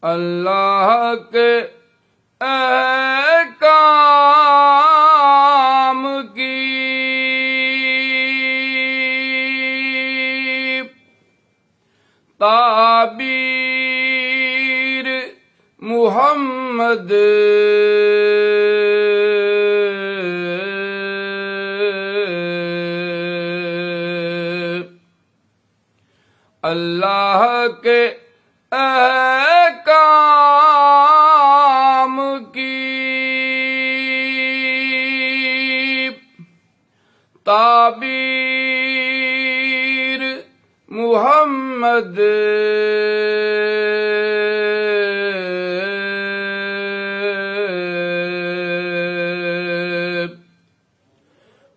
اللہ کے احکام کی تعبیر محمد اللہ کے احکام کی تعبیر محمد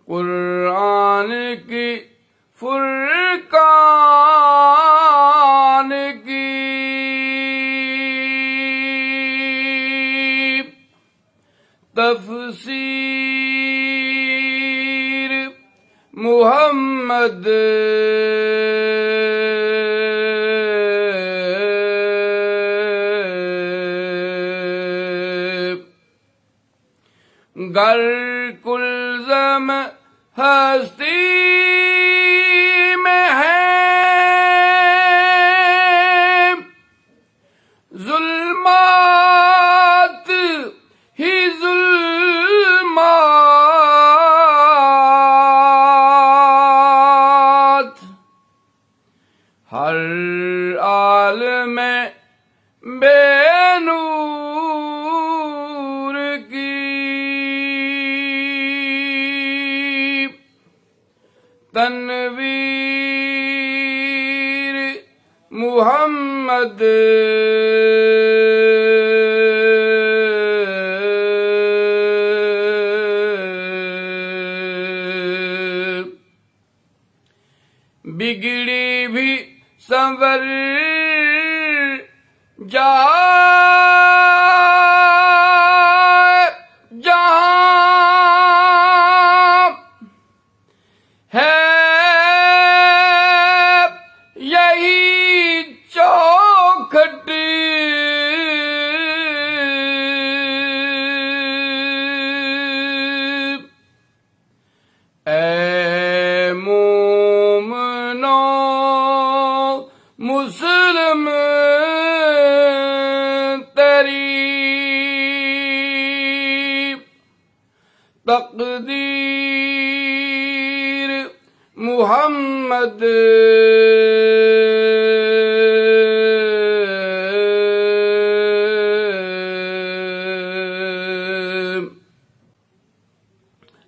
قرآن کی فرقان کی تفسیر محمد گر کلزم ہستی میں ہے ظلمات ہی ظلمات، ہر عالم بے نور کی تنویر محمد بگڑی بھی سنور جائے جہاں ہے یہی چوکھٹ، اے مومنو مسلم تیری تقدیر محمد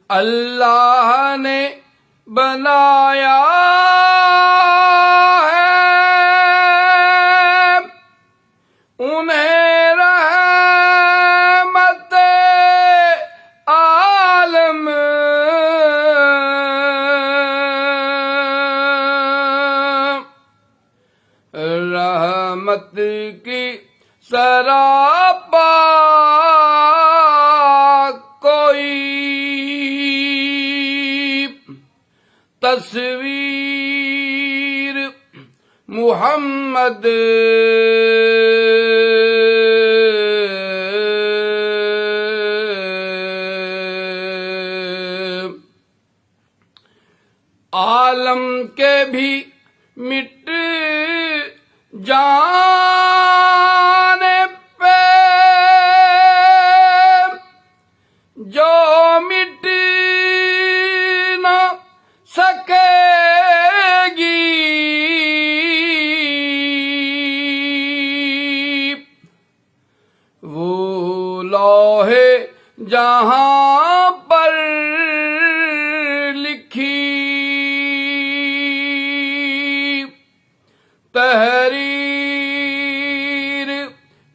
اللہ نے بنایا ہے انہیں رحمت عالم، رحمت کی سراپا کوئی تصویر محمد عالم کے بھی مٹ جانے پہ جو مٹ نہ سکے گی وہ لوح جہاں پر لکھی تحریر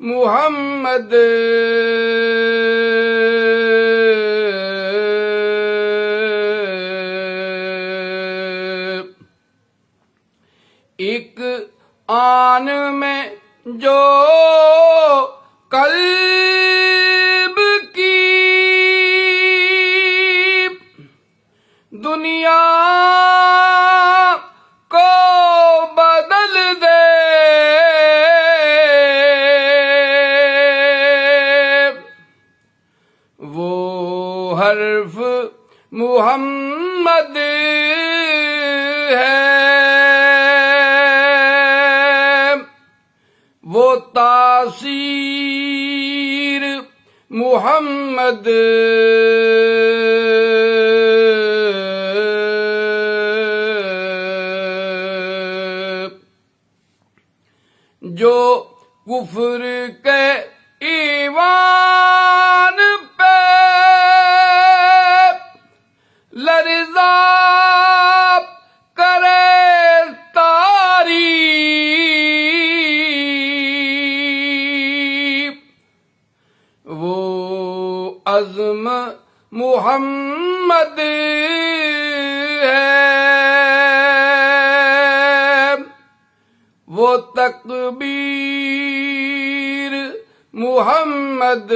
محمد ایک آن میں جو قلب کی دنیا کو بدل دے، وہ حرف محمد ہے، وہ تاثیر محمد جو کفر کے ایوان پہ لرزا کرے تعریف، وہ عزم محمد ہے، وہ تکبیر محمد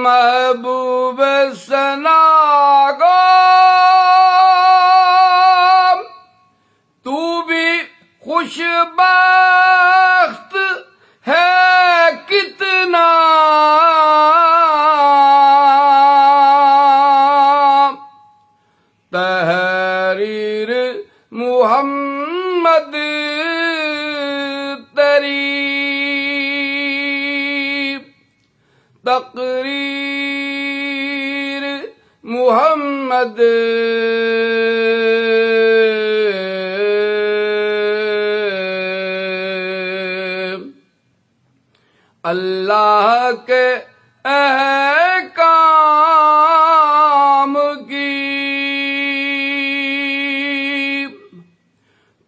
محبوب ثنا گو تو بھی خوش بخت ہے کتنا، تحریر محمد تری، تقریر محمد اللہ کے احکام کی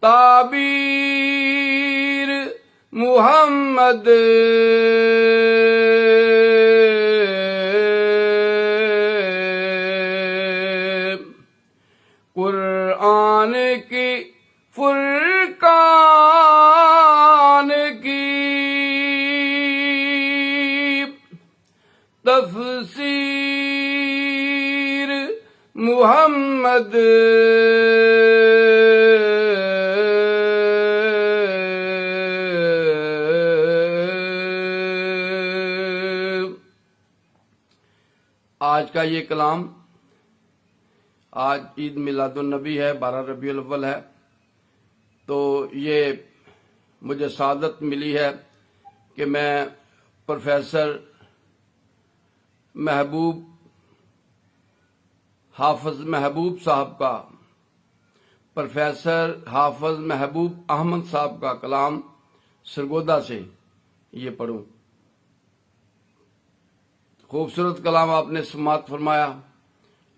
تعبیر محمد قرآن کی فرقان کی تفسیر محمد آج کا یہ کلام، آج عید میلاد النبی ہے، 12 ربیع الاول ہے، تو یہ مجھے سعادت ملی ہے کہ میں پروفیسر محبوب حافظ محبوب صاحب کا، پروفیسر حافظ محبوب احمد صاحب کا کلام سرگودا سے یہ پڑھوں۔ خوبصورت کلام آپ نے سماعت فرمایا۔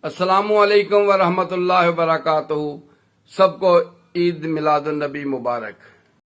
السلام علیکم ورحمۃ اللہ وبرکاتہ، سب کو عید میلاد النبی مبارک۔